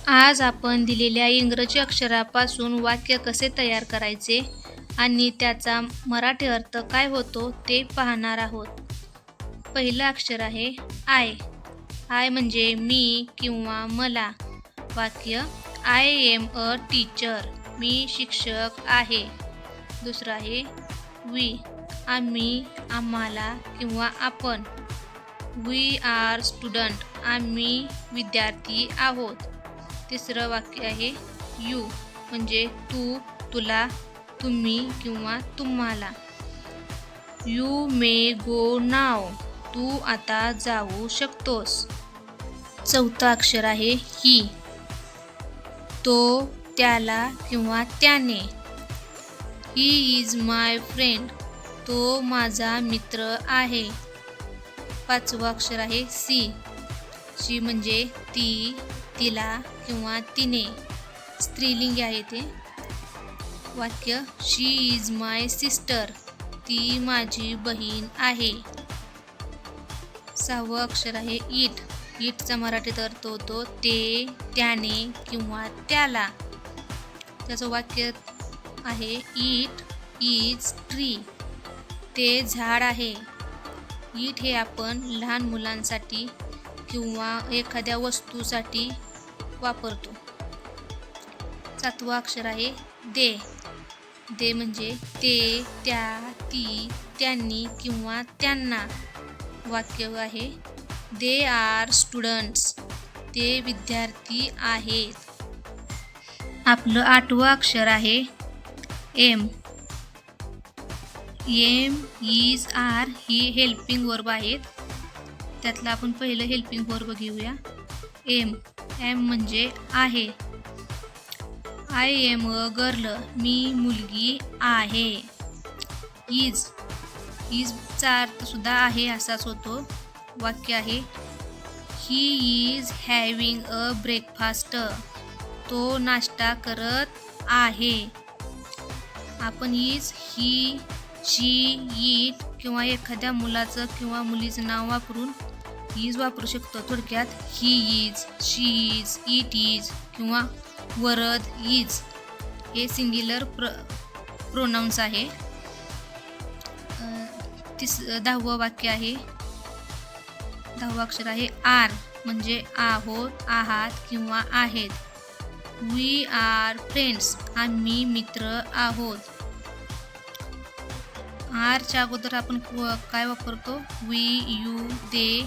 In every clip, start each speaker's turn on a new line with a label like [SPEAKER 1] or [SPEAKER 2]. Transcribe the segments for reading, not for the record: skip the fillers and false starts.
[SPEAKER 1] आज आपण दिलेल्या इंग्रजी अक्षरापासून वाक्य कसे तयार करायचे आणि त्याचा मराठी अर्थ काय होतो ते पाहणार आहोत. पहिलं अक्षर आहे आय. आय म्हणजे मी किंवा मला. वाक्य आय एम अ टीचर. मी शिक्षक आहे. दुसरं आहे वी. आम्ही, आम्हाला किंवा आपण. We are student. आम्ही विद्यार्थी आहोत. तिसरं वाक्य आहे यू म्हणजे तू, तुला, तुम्ही किंवा तुम्हाला. यू मे गो नाव. तू आता जाऊ शकतोस. चौथं अक्षर आहे ही. तो, त्याला किंवा त्याने. He is my friend. तो माझा मित्र आहे. पाचवं अक्षर आहे सी. शी म्हणजे ती, तिला किंवा तिने. स्त्रीलिंगी आहे ते. वाक्य शी इज माय सिस्टर. ती माझी बहीण आहे. सहावं अक्षर आहे इट. इटचा मराठीत अर्थ होतो ते, त्याने किंवा त्याला. त्याचं वाक्य आहे इट इज ट्री. ते झाड आहे. इट हे आपण लहान मुलांसाठी किंवा एखाद्या वस्तूसाठी वापरतो. सातवं अक्षर आहे दे. दे म्हणजे ते, त्या, ती, त्यांनी किंवा त्यांना. वाक्य आहे दे आर स्टुडंट्स. ते विद्यार्थी आहेत. आपलं आठवं अक्षर आहे एम. एम, इज, आर ही हेल्पिंग वर्ब आहेत. त्यातलं आपण पहिलं हेल्पिंग वर्ब घेऊया एम. एम म्हणजे आहे. I am a girl. मी मुलगी आहे. इज. इजचा अर्थ सुद्धा आहे असाच होतो. वाक्य आहे he is having a breakfast. तो नाश्ता करत आहे. आपण इज, ही, शी, इट किंवा एखाद्या मुलाचं किंवा मुलीचं नाव वापरून इज वापरू शकतो. थोडक्यात he is, she is, it is किंवा वरद इज हे सिंग्युलर प्रोनाउन्स आहे. 10वं वाक्य आहे, 10वं अक्षर आहे आर म्हणजे आहोत, आहात किंवा आहेत. We are friends. आम्ही मित्र आहोत. आरच्या अगोदर आपण काय वापरतो वी, यू, दे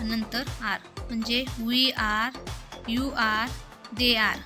[SPEAKER 1] नंतर आर म्हणजे we are, you are, they are.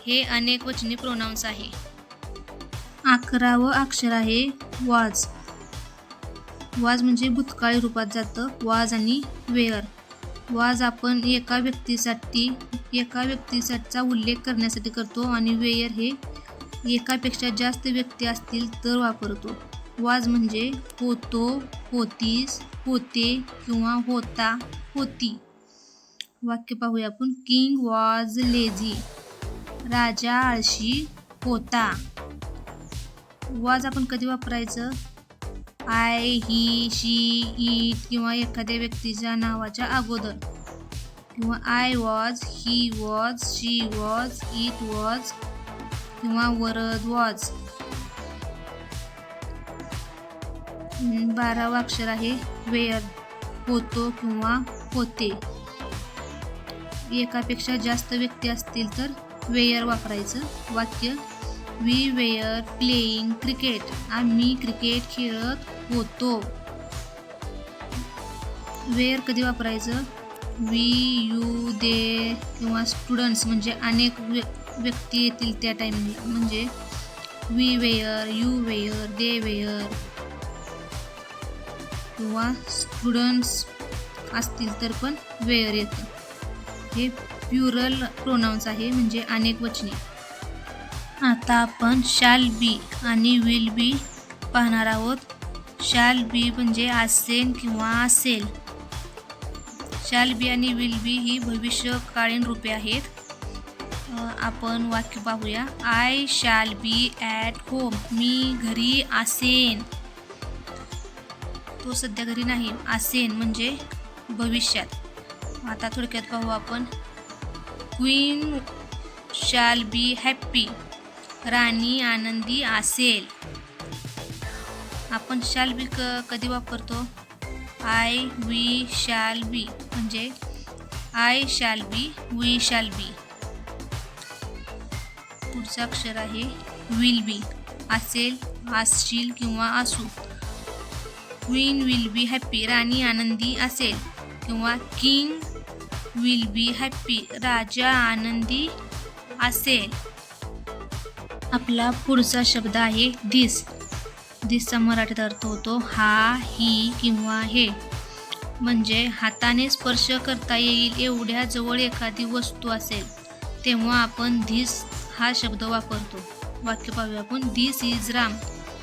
[SPEAKER 1] हे अनेक वचनी प्रोनाउन्स आहे. 11वं अक्षर आहे वॉज. वॉज म्हणजे भूतकाळी रूपात जातं. वॉज आणि वेअर. वॉज आपण एका व्यक्तीचा उल्लेख करण्यासाठी करतो आणि वेअर हे एकापेक्षा जास्त व्यक्ती असतील तर वापरतो. वॉज म्हणजे होतो, होतीस, होते किंवा होता, होती. वाक्य पाहूया आपण. King was lazy. राजा आळशी होता. वॉज आपण कधी वापरायचं आय, ही, शी, इट किंवा एखाद्या व्यक्तीच्या नावाच्या अगोदर. किंवा I was, he was, she was, it was किंवा वरद वॉज. 12वं अक्षर आहे वेअर. होतो किंवा होते. एकापेक्षा जास्त व्यक्ती असतील तर वेअर वापरायचं. वाक्य वी वेअर प्लेइंग क्रिकेट. आम्ही क्रिकेट खेळत होतो. वेअर कधी वापरायचं वी, यू, दे किंवा स्टुडंट्स म्हणजे अनेक व्यक्ती येतील त्या टाइमला म्हणजे we were, you were, they were किंवा स्टुडंट्स असतील तर पण वेअर येतं. हे प्युरल प्रोनाउन्स आहे म्हणजे अनेक वचने. आता आपण शॅल बी आणि विल बी पाहणार आहोत. शॅल बी म्हणजे असेल किंवा असेल. शॅल बी आणि विल बी ही भविष्यकालीन रूपे आहेत. आपण वाक्य पाहूया. I shall be at home. मी घरी असेन. तो सध्या घरी नाही. असेन म्हणजे भविष्यात. आता थोडक्यात पाहू आपण. Queen shall be happy. राणी आनंदी असेल. आपण शॅल बी कधी वापरतो? आय वी शॅल बी म्हणजे I shall be, we shall be. पुढचं अक्षर आहे विल बी. असेल, असशील किंवा असू. Queen will be happy. राणी आनंदी असेल किंवा किंग विल बी हॅप्पी. राजा आनंदी असेल. आपला पुढचा शब्द आहे धिस. धिसचा मराठीत अर्थ होतो हा, ही किंवा हे. म्हणजे हाताने स्पर्श करता येईल एवढ्या जवळ एखादी वस्तू असेल तेव्हा आपण धिस हा शब्द वापरतो. वाक्य पाहूया आपण. This is Ram.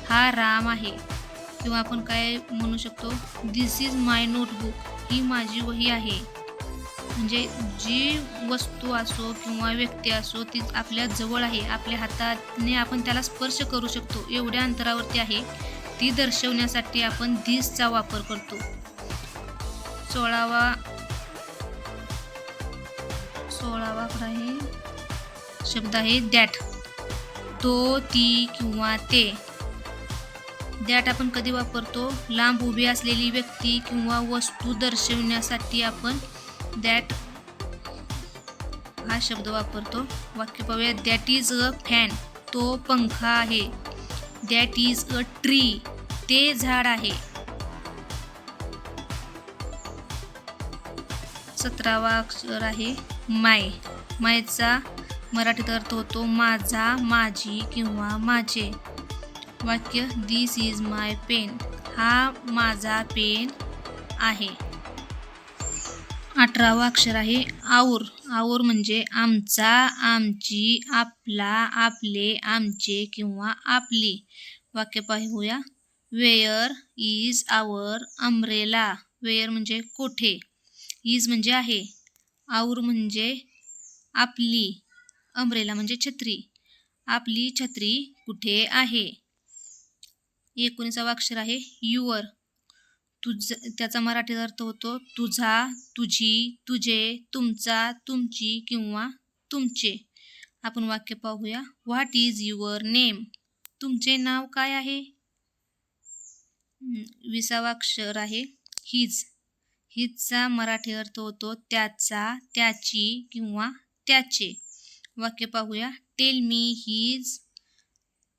[SPEAKER 1] हा राम आहे. किंवा आपण काय म्हणू शकतो? This is my notebook. ही माझी वही आहे. म्हणजे जी वस्तू असो किंवा व्यक्ती असो ती आपल्या जवळ आहे, आपल्या हाताने आपण त्याला स्पर्श करू शकतो एवढ्या अंतरावरती आहे, ती दर्शवण्यासाठी आपण धिसचा वापर करतो. 16वा शब्द आहे दॅट. तो, ती किंवा ते. दॅट आपण कधी वापरतो? लांब उभी असलेली व्यक्ती किंवा वस्तू दर्शवण्यासाठी आपण दॅट हा शब्द वापरतो. वाक्य पाहूया. That is a fan. तो पंखा आहे. That is a tree. ते झाड आहे. 17वा अक्षर आहे माय. मायचा मराठीत अर्थ होतो माझा, माझी किंवा माझे. वाक्य. दिस इज माय पेन. हा माझा पेन आहे. 18वा अक्षर आहे आऊर. आऊर म्हणजे आमचा, आमची, आपला, आपले, आमचे किंवा आपली. वाक्य पाहूया. Where is our umbrella. Where म्हणजे कोठे. इज म्हणजे आहे. आऊर म्हणजे आपली. अम्ब्रेला म्हणजे छत्री. आपली छत्री कुठे आहे. 19वा अक्षर आहे युअर. त्याचा मराठीत अर्थ होतो तुझा, तुझी, तुझे, तुमचा, तुमची किंवा तुमचे. आपण वाक्य पाहूया. What is your name. तुमचे नाव काय आहे. 20वा अक्षर आहे हिज. हिजचा मराठी अर्थ होतो त्याचा, त्याची किंवा त्याचे. वाक्य पाहूया. Tell me his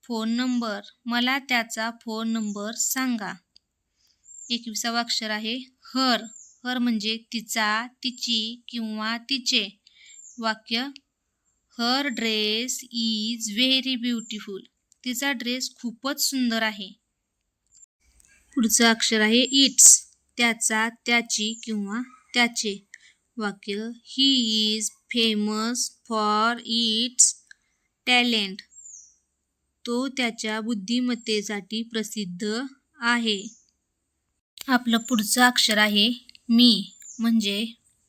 [SPEAKER 1] phone number. मला त्याचा फोन नंबर सांगा. 21वा अक्षर आहे हर. हर म्हणजे तिचा, तिची किंवा तिचे. वाक्य. हर ड्रेस इज व्हेरी ब्युटिफुल. तिचा ड्रेस खूपच सुंदर आहे. पुढचं अक्षर आहे इट्स. त्याचा, त्याची किंवा त्याचे. वाक्य. He is famous for its talent. तो त्याच्या बुद्धिमत्तेसाठी प्रसिद्ध आहे. आपलं पुढचं अक्षर आहे मी म्हणजे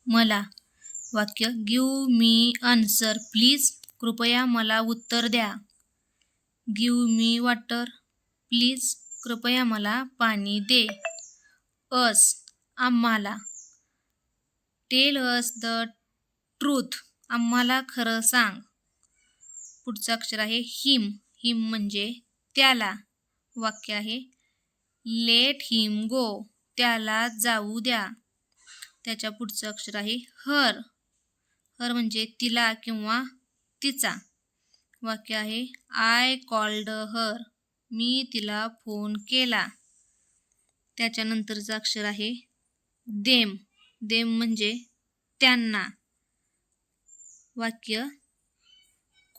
[SPEAKER 1] मला. वाक्य. Give me answer please. कृपया मला उत्तर द्या. Give me water please. कृपया मला पाणी दे. अस आम्हाला. Tell us the truth. आम्हाला खरं सांग. पुढचं अक्षर आहे हिम. हिम म्हणजे त्याला. वाक्य आहे. Let him go. त्याला जाऊ द्या. त्याच्या पुढचं अक्षर आहे हर. हर म्हणजे तिला किंवा तिचा. वाक्य आहे. I called her. मी तिला फोन केला. त्याच्यानंतरचं अक्षर आहे देम. देम म्हणजे त्यांना. वाक्य.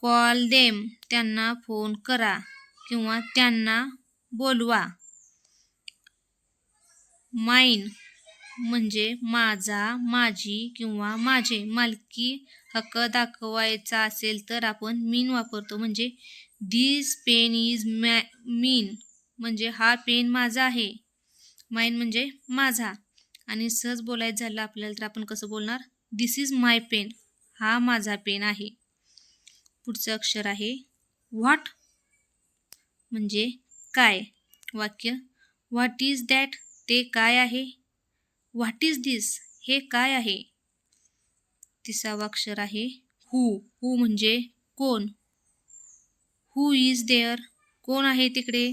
[SPEAKER 1] Call them. त्यांना फोन करा किंवा त्यांना बोलवा. माईन म्हणजे माझा, माझी किंवा माझे. मालकी हक्क दाखवायचा असेल तर आपण मीन वापरतो. म्हणजे धिस पेन इज मीन म्हणजे हा पेन माझा आहे. माईन म्हणजे माझा. आणि सहज बोलायचं झालं आपल्याला तर आपण कसं बोलणार? दिस इज माय पेन. हा माझा पेन आहे. पुढचं अक्षर आहे व्हॉट म्हणजे काय. वाक्य. What is that. ते काय आहे. व्हॉट इज दिस. हे काय आहे. 30वा अक्षर आहे हू म्हणजे कोण. हू इज देअर कोण आहे तिकडे.